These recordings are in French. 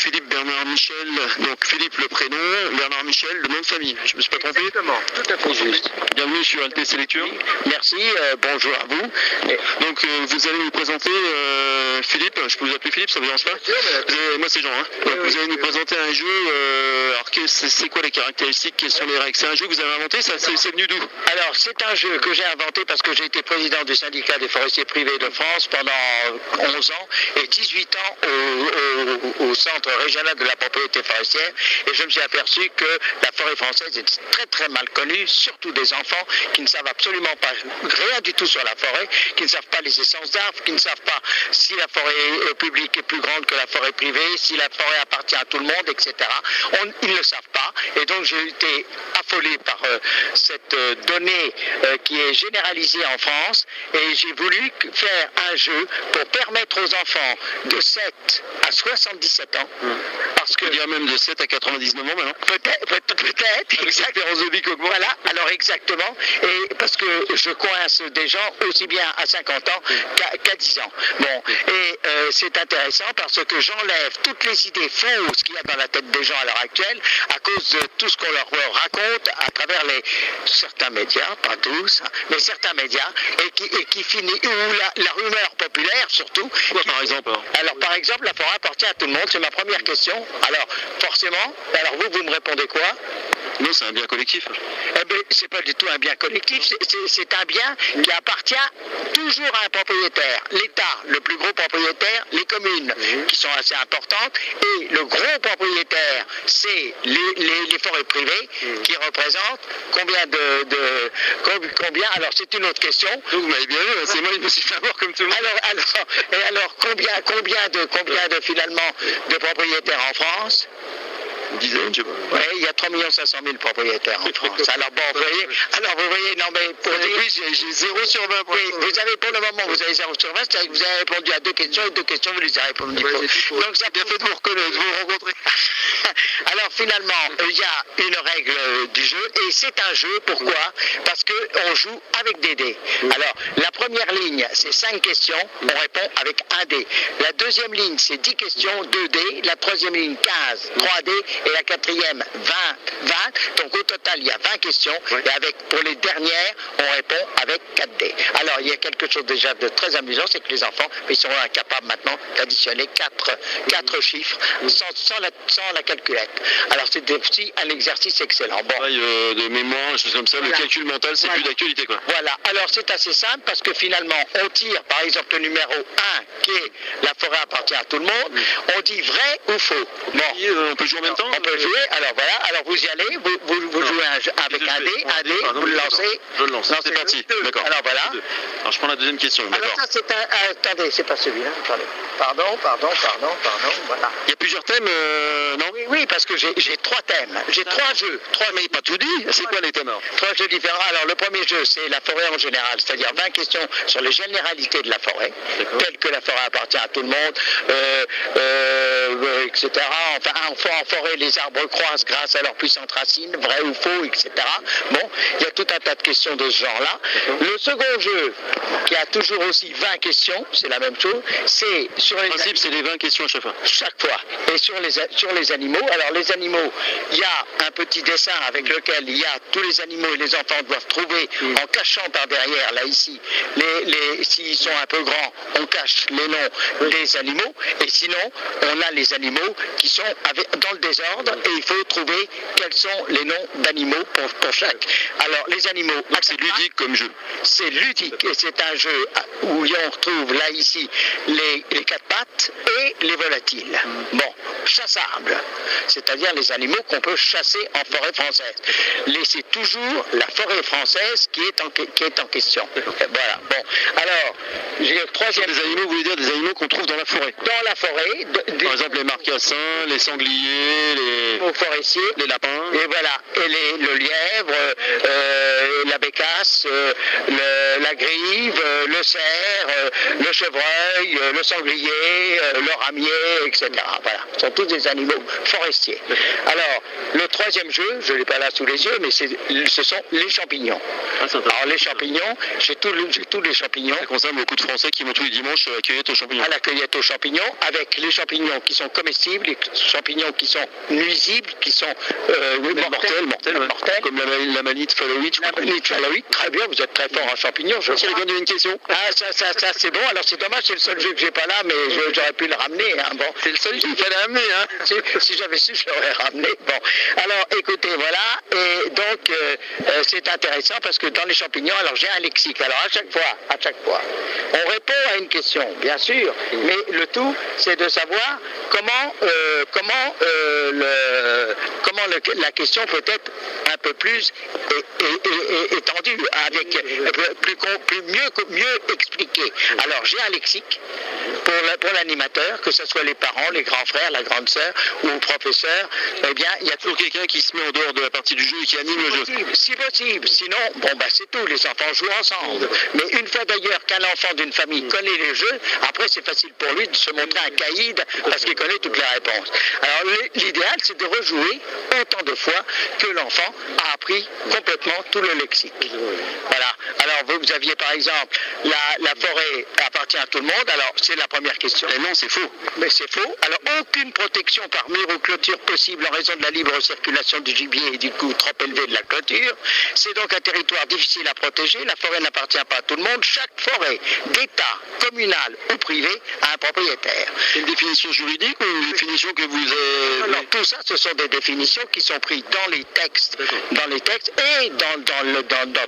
Philippe Bernard Michel, donc Philippe le prénom, Bernard Michel le nom de famille. Je me suis pas trompé? Exactement, tout à fait juste. Bienvenue sur LTC Lecture. Merci, bonjour à vous. Donc vous allez nous présenter Philippe, je peux vous appeler Philippe, ça vous dérange pas? Moi c'est Jean. Hein. Donc, vous allez nous présenter un jeu, alors c'est quoi les caractéristiques, quelles sont les règles? C'est un jeu que vous avez inventé, ça c'est venu d'où? Alors c'est un jeu que j'ai inventé parce que j'ai été président du syndicat des forestiers privés de France pendant 11 ans et 18 ans au centre régional de la propriété forestière, et je me suis aperçu que la forêt française est très très mal connue, surtout des enfants qui ne savent absolument pas rien du tout sur la forêt, qui ne savent pas les essences d'arbres, qui ne savent pas si la forêt publique est plus grande que la forêt privée, si la forêt appartient à tout le monde, etc. Ils ne le savent pas, et donc j'ai été affolé par cette donnée qui est généralisée en France, et j'ai voulu faire un jeu pour permettre aux enfants de 7 à 77 ans, parce que... Il y a même de 7 à 99 ans maintenant. Peut-être, exactement. Voilà, alors exactement, et parce que je coince des gens aussi bien à 50 ans qu'à 10 ans. Bon, et c'est intéressant parce que j'enlève toutes les idées fausses qu'il y a dans la tête des gens à l'heure actuelle à cause de tout ce qu'on leur raconte à travers certains médias, pas tous, mais certains médias, et qui finit, ou la rumeur populaire surtout. Quoi par exemple? Alors par exemple, la forêt appartient à tout le monde, c'est ma première question. Alors forcément, alors vous me répondez quoi? Non, c'est un bien collectif. Eh bien, c'est pas du tout un bien collectif, c'est un bien qui appartient toujours à un propriétaire. L'État, le plus gros propriétaire, les communes, qui sont assez importantes, et le gros propriétaire, c'est les forêts privées, qui représentent combien, alors c'est une autre question. Donc vous m'avez bien vu, c'est moi, je me suis fait avoir comme tout le monde. Alors combien de finalement de propriétaires en France? Une dizaine, je sais pas. Oui, il y a 3 500 000 propriétaires en France. Alors bon, vous voyez, non mais pour j'ai 0 sur 20. Oui, vous avez pour le moment, vous avez 0 sur 20, c'est-à-dire que vous avez répondu à 2 questions, et 2 questions, vous les avez répondu. Donc ça a bien fait de vous reconnaître, de vous rencontrer. Alors finalement, il y a une règle du jeu, et c'est un jeu, pourquoi? Parce qu'on joue avec des dés. Alors, la première ligne, c'est 5 questions, on répond avec un dé. La deuxième ligne, c'est 10 questions, 2 dés. La troisième ligne, 15, 3 dés. Et la quatrième, 20. Donc au total, il y a 20 questions. Et pour les dernières, on répond avec 4 dés. Alors, il y a quelque chose déjà de très amusant, c'est que les enfants, ils sont incapables maintenant d'additionner 4 chiffres sans la calculette. Alors, c'est aussi un exercice excellent. Bon. De mémoire, des choses comme ça, le calcul mental, c'est plus d'actualité, quoi. Voilà. Alors, c'est assez simple parce que finalement, on tire, par exemple, le numéro 1, qui est la forêt appartient à tout le monde. On dit vrai ou faux. Bon. On peut jouer en même temps? On peut jouer, alors voilà, alors vous y allez, vous jouez avec un dé, vous le lancez. Je le lance, c'est parti, d'accord. Alors voilà. Alors je prends la deuxième question, d'accord. Alors ça c'est attendez, c'est pas celui-là, attendez. Pardon, voilà. Il y a plusieurs thèmes, non? Oui, parce que j'ai 3 thèmes, j'ai 3 jeux. Mais pas tout dit, c'est quoi les thèmes alors? 3 jeux différents, alors le premier jeu c'est la forêt en général, c'est-à-dire 20 questions sur les généralités de la forêt, telles que la forêt appartient à tout le monde, etc. Enfin, en forêt, les arbres croissent grâce à leur puissante racine, vrai ou faux, etc. Bon, il y a tout un tas de questions de ce genre-là. Le second jeu, qui a toujours aussi 20 questions, c'est la même chose, c'est sur les... Le principe, c'est les 20 questions à chaque fois. Chaque fois. Et sur les animaux, alors les animaux, il y a un petit dessin avec lequel il y a tous les animaux et les enfants doivent trouver, en cachant par derrière, là ici, s'ils sont un peu grands, on cache les noms des animaux, et sinon, on a les animaux qui sont dans le désordre, et il faut trouver quels sont les noms d'animaux pour chaque. Alors, les animaux... Donc c'est ludique comme jeu. C'est ludique, et c'est un jeu où on retrouve, là, ici, les 4 pattes et les volatiles. Bon, chassable, c'est-à-dire les animaux qu'on peut chasser en forêt française. C'est toujours la forêt française qui est en question. Voilà, bon. Alors, j'ai le troisième... Des animaux, vous voulez dire des animaux qu'on trouve dans la forêt? Dans la forêt. Par exemple, les marcassins, les sangliers, les forestiers, les lapins. Et voilà, et le lièvre, la bécasse, la grive, le cerf, le chevreuil, le sanglier, le ramier, etc. Voilà, ce sont tous des animaux forestiers. Alors, le troisième jeu, je ne l'ai pas là sous les yeux, mais ce sont les champignons. Alors les champignons, j'ai tous les champignons. Ça concerne beaucoup de Français qui vont tous les dimanches à la cueillette aux champignons. À la cueillette aux champignons, avec les champignons qui qui sont comestibles, les champignons qui sont nuisibles, qui sont mortels. Comme la manite phalloïde. La manite phalloïde, très bien, vous êtes très fort en champignons. Thierry Gondy, une question. Ah, ça c'est bon. Alors c'est dommage, c'est le seul jeu que j'ai pas là, mais j'aurais pu le ramener. Hein. Bon. C'est le seul jeu qu'il fallait amener. Hein. Si j'avais su, je l'aurais ramené. Bon. Alors écoutez, voilà. Et donc c'est intéressant parce que dans les champignons, alors j'ai un lexique. Alors à chaque fois, on répond à une question, bien sûr, mais le tout, c'est de savoir comment la question peut être un peu plus étendue, avec mieux expliquée. Alors j'ai un lexique pour l'animateur, que ce soit les parents, les grands frères, la grande sœur ou le professeur. Eh bien, il y a toujours quelqu'un qui se met en dehors de la partie du jeu et qui anime le jeu. Si possible. Sinon, c'est tout. Les enfants jouent ensemble. Mais une fois d'ailleurs qu'un enfant d'une famille connaît les jeux, après c'est facile pour lui de se montrer un caïd parce qu'il connaît toutes les réponses. Alors l'idéal, c'est de rejouer autant de fois que l'enfant a appris complètement tout le lexique. Voilà. Alors vous aviez par exemple la forêt appartient à tout le monde. Alors c'est la première question. Et non, c'est faux. Mais c'est faux. Alors aucune protection par mur ou clôture possible en raison de la libre circulation du gibier et du coût trop élevé de la clôture. C'est donc un territoire difficile à protéger. La forêt n'appartient pas à tout le monde. Chaque forêt d'État, communale ou privée a un propriétaire. Une définition juridique ou une définition que vous avez... Non, tout ça, ce sont des définitions qui sont prises dans les textes et dans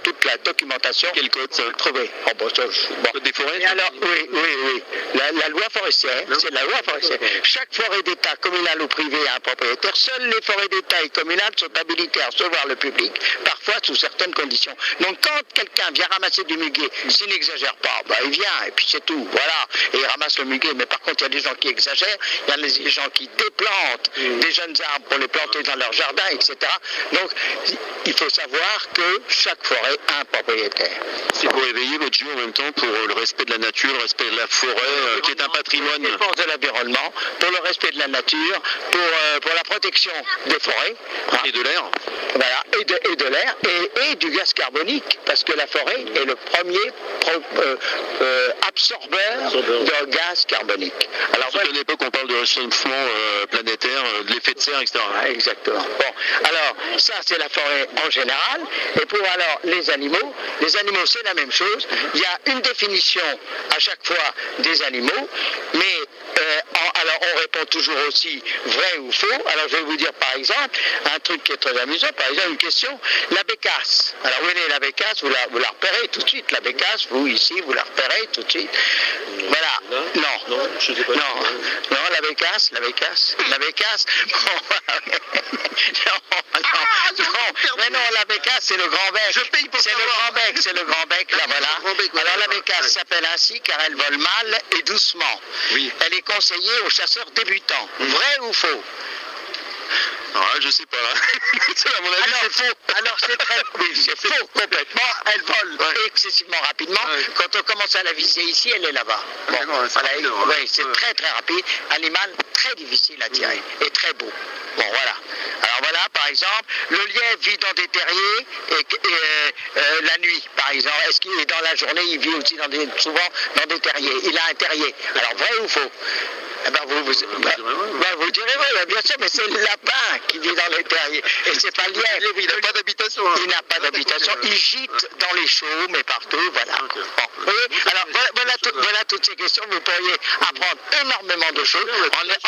toute la documentation. Quel code ça trouvé? Code des forêts. Et alors, oui. La loi forestière, c'est la loi forestière. Chaque forêt d'État, communale ou privée a un propriétaire. Seules les forêts d'État et communales sont habilitées à recevoir le public, parfois sous certaines conditions. Donc quand quelqu'un vient ramasser du muguet, s'il n'exagère pas, il vient et puis c'est tout, voilà, et il ramasse le muguet. Mais par contre, il y a des gens qui exagèrent, il y a des gens qui déplantent des jeunes arbres pour les planter dans leur jardin, etc. Donc il faut savoir que chaque forêt a un propriétaire. C'est pour éveiller votre jeu en même temps pour le respect de la nature, le respect de la forêt, qui est un patrimoine. La défense de l'environnement, pour le respect de la nature, pour la protection des forêts. Et de l'air. Voilà, et de l'air, et du gaz carbonique, parce que la forêt est le premier absorbeur de gaz carbonique. Alors, à l'époque, on parle de réchauffement planétaire, de l'effet de serre, etc. Exactement. Bon, alors, ça, c'est la forêt en général. Et pour alors les animaux, c'est la même chose. Il y a une définition à chaque fois des animaux, mais alors on répond toujours aussi vrai ou faux. Alors je vais vous dire par exemple un truc qui est très amusant, par exemple une question, la bécasse. Alors où est la bécasse? Vous la repérez tout de suite, la bécasse, vous ici, vous la repérez tout de suite. Voilà. Non, je sais pas. Non, la bécasse. Mais non, la bécasse, c'est le grand bec. C'est le grand bec, là, voilà. Alors la bécasse s'appelle ainsi car elle vole mal et doucement. Oui. Elle est conseillée aux chasseurs débutants. Vrai ou faux? Je sais pas. À mon avis, c'est faux. Alors c'est faux complètement. Elle vole excessivement rapidement. Quand on commence à la viser ici, elle est là-bas. Bon, c'est très très rapide. Animal très difficile à tirer et très beau. Bon, voilà. Alors voilà, par exemple, le lièvre vit dans des terriers et la nuit, par exemple. Est-ce qu'il est dans la journée, il vit aussi souvent dans des terriers. Il a un terrier. Alors vrai ou faux? Vous direz oui, bien sûr, mais c'est le lapin qui vit dans les terriers. Et c'est pas le lièvre. Il n'a pas d'habitation. Il n'a pas d'habitation. Il gîte dans les chaumes, mais partout, voilà. Bon. Alors voilà toutes ces questions. Vous pourriez apprendre énormément de choses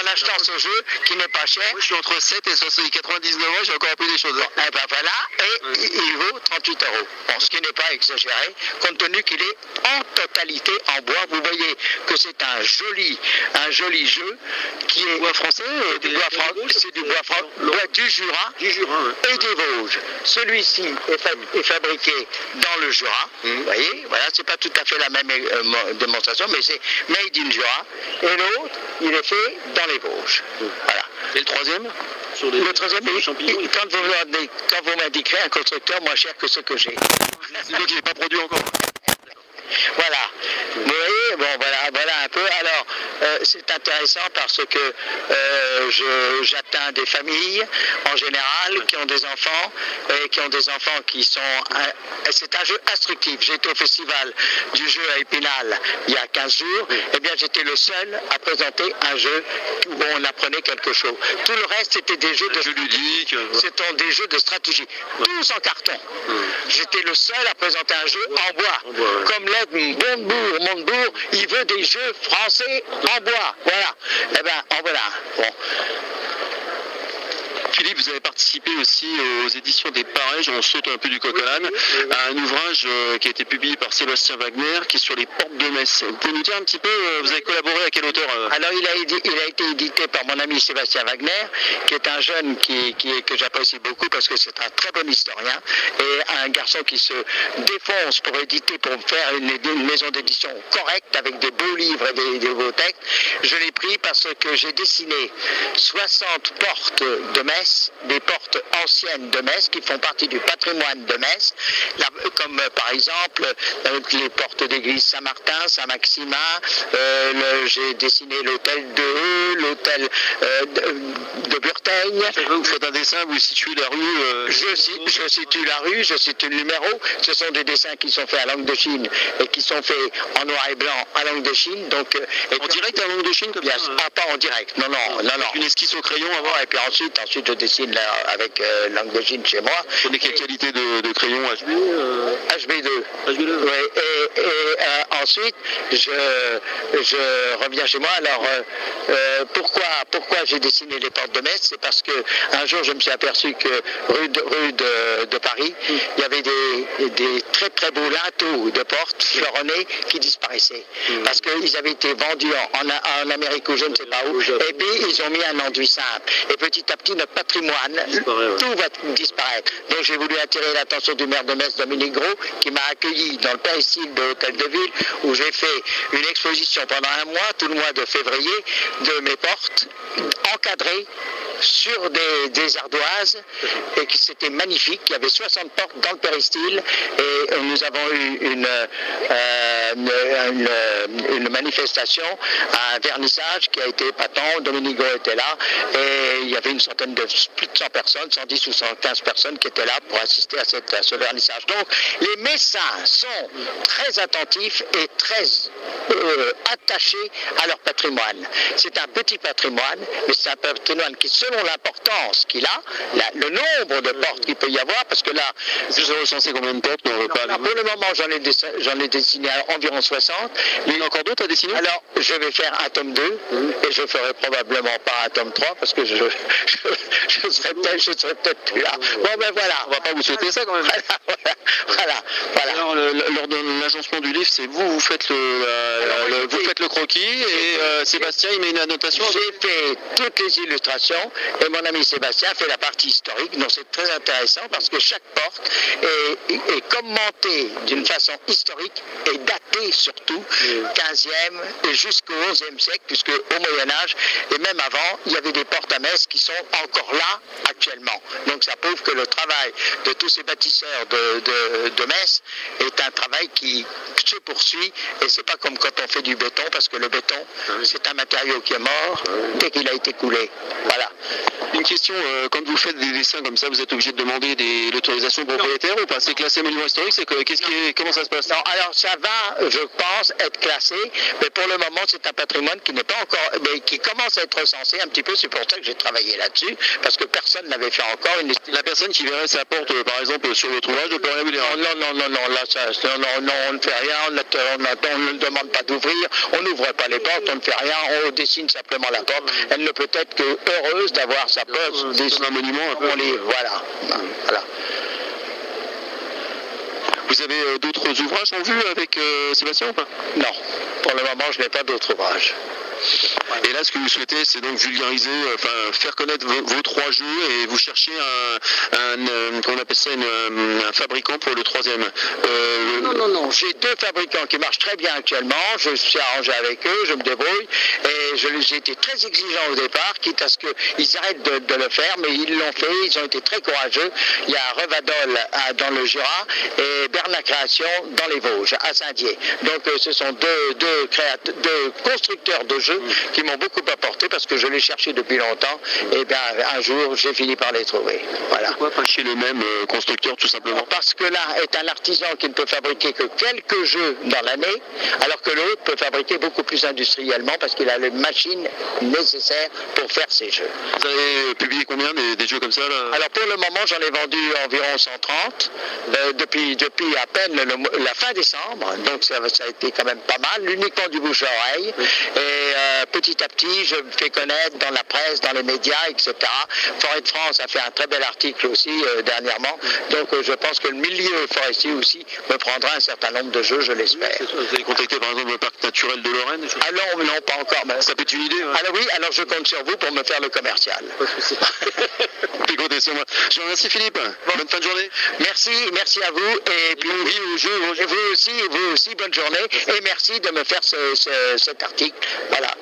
en achetant ce jeu qui n'est pas cher. Moi, je suis entre 7 et 99 ans, j'ai encore appris des choses. Et il vaut 38 €. Bon, ce qui n'est pas exagéré, compte tenu qu'il est en totalité en bois. Vous voyez que c'est un joli jeu qui est bois français, c'est du bois du Jura et des Vosges. Celui-ci est fabriqué dans le Jura. Vous voyez, voilà, c'est pas tout à fait la même démonstration, mais c'est made in Jura. Et l'autre, il est fait dans les Vosges. Voilà. Et le troisième? Le troisième, quand vous m'indiquerez un constructeur moins cher que ce que j'ai. C'est donc il n'est pas produit encore. Voilà. Vous voyez, bon, voilà un peu. Alors, c'est intéressant parce que j'atteins des familles, en général, qui ont des enfants, et qui ont des enfants qui sont... c'est un jeu instructif. J'ai été au festival du jeu à Épinal il y a 15 jours. Eh bien, j'étais le seul à présenter un jeu où on apprenait quelque chose. Tout le reste, c'était des jeux ludiques. C'était des jeux de stratégie. Tous en carton. J'étais le seul à présenter un jeu en bois. Comme l'aide Montebourg, il veut des jeux français en bois. Voilà. Eh bien, en voilà. Bon. Philippe, vous avez participé aussi aux éditions des Pareils, on saute un peu du coq à l'âne, à un ouvrage qui a été publié par Sébastien Wagner, qui est sur les portes de Metz. Vous pouvez nous dire un petit peu, vous avez collaboré à quel auteur Alors, il a été édité par mon ami Sébastien Wagner, qui est un jeune que j'apprécie beaucoup parce que c'est un très bon historien et un garçon qui se défonce pour éditer, pour faire une maison d'édition correcte avec des beaux livres et des beaux textes. Je l'ai pris parce que j'ai dessiné 60 portes de Metz, des portes anciennes de Metz qui font partie du patrimoine de Metz, comme par exemple les portes d'église Saint-Martin, Saint-Maximin, j'ai dessiné l'hôtel de Heu, l'hôtel de Burteigne. Vous faites un dessin, vous situez la rue Je situe la rue, je situe le numéro. Ce sont des dessins qui sont faits à langue de Chine et qui sont faits en noir et blanc à langue de Chine. Donc, en direct à langue de Chine comme ça pas en direct, non. Une esquisse au crayon avant. Et puis ensuite je dessine là, avec langue de Chine chez moi. Vous avez quelle qualité de crayon HB HB2. HB2. Ouais, et ensuite, je reviens chez moi. Alors, pourquoi j'ai dessiné les portes de Metz? C'est parce que un jour, je me suis aperçu que rue de Paris, il y avait des très très beaux linteaux de portes fleuronnées qui disparaissaient. Parce qu'ils avaient été vendus en Amérique ou je ne sais pas où. Et puis, ils ont mis un enduit simple. Et petit à petit, notre patrimoine, tout va disparaître. Donc j'ai voulu attirer l'attention du maire de Metz, Dominique Gros, qui m'a accueilli dans le péristyle de l'hôtel de ville, où j'ai fait une exposition pendant un mois, tout le mois de février, de mes portes, encadrées sur des ardoises, et que c'était magnifique. Il y avait 60 portes dans le péristyle, et nous avons eu une manifestation, un vernissage qui a été épatant. Dominique Gros était là, et il y avait plus de 100 personnes, 110 ou 115 personnes qui étaient là pour assister à ce vernissage. Donc les Messins sont très attentifs et très attachés à leur patrimoine. C'est un petit patrimoine, mais c'est un patrimoine qui, selon l'importance qu'il a, le nombre de portes qu'il peut y avoir, parce que là, vous avez recensé combien de portes? Pour le moment, j'en ai dessiné environ 60. Il y en a encore d'autres à dessiner? Alors, je vais faire un tome 2, et je ferai probablement pas un tome 3, parce que je serai peut-être plus là. Bon, ben voilà. On va pas vous souhaiter ça quand même. Voilà. Alors, lors de l'agencement du livre, c'est vous faites le croquis, et Sébastien, il met une annotation. J'ai fait toutes les illustrations, et mon ami Sébastien fait la partie historique, donc c'est très intéressant, parce que chaque porte est commentée d'une façon historique, et datée surtout, 15e et jusqu'au 11e siècle, puisque au Moyen-Âge, et même avant, il y avait des portes à Metz qui sont encore là actuellement. Donc ça prouve que le travail de tous ces bâtisseurs de Metz est un travail qui se poursuit, et c'est pas comme quand on fait du béton, parce que le béton, c'est un matériau qui est mort dès qu'il a été coulé. Voilà. Une question, quand vous faites des dessins comme ça, vous êtes obligé de demander l'autorisation propriétaire ou pas? C'est classé monument historique, comment ça se passe? Non, alors ça va, je pense, être classé, mais pour le moment, c'est un patrimoine qui n'est pas encore, mais qui commence à être recensé un petit peu. C'est pour ça que j'ai travaillé là-dessus, parce que personne n'avait fait encore La personne qui verrait sa porte, par exemple, sur votre ouvrage, ne peut rien vous dire? Non, là, on ne fait rien, on ne demande pas d'ouvrir, on n'ouvre pas les portes, on ne fait rien, on dessine simplement la porte. Elle ne peut être que heureuse d'avoir sa porte. C'est un monument un peu. Voilà. Vous avez d'autres ouvrages en vue avec Sébastien ou pas? Non, pour le moment, je n'ai pas d'autres ouvrages. Et là, ce que vous souhaitez, c'est donc vulgariser, enfin faire connaître vos 3 jeux et vous cherchez comment on appelle ça, un fabricant pour le 3e. Non, j'ai 2 fabricants qui marchent très bien actuellement, je suis arrangé avec eux, je me débrouille, et j'ai été très exigeant au départ, quitte à ce qu'ils arrêtent de le faire, mais ils l'ont fait, ils ont été très courageux. Il y a Revadol dans le Jura et Bernard Création dans les Vosges, à Saint-Dié. Donc ce sont deux constructeurs de jeux qui m'ont beaucoup apporté parce que je les cherchais depuis longtemps, et bien un jour j'ai fini par les trouver. Voilà. Pourquoi pas chez le même constructeur tout simplement? Parce que l'un est un artisan qui ne peut fabriquer que quelques jeux dans l'année, alors que l'autre peut fabriquer beaucoup plus industriellement parce qu'il a les machines nécessaires pour faire ses jeux. Vous avez publié combien des jeux comme ça là? Alors pour le moment j'en ai vendu environ 130 depuis à peine la fin décembre, donc ça a été quand même pas mal, uniquement du bouche à oreille, et petit à petit je me fais connaître dans la presse, dans les médias, etc. Forêt de France a fait un très bel article aussi dernièrement, donc je pense que le milieu forestier aussi me prendra un certain nombre de jeux, je l'espère. Vous avez contacté par exemple le parc naturel de Lorraine? Ah non, pas encore. Mais... Ça peut être une idée, ouais. Alors oui, alors je compte sur vous pour me faire le commercial. Comptez sur moi. Je vous remercie Philippe. Bonne fin de journée. Merci à vous, et puis vous aussi, bonne journée, et merci de me faire cet article. Voilà.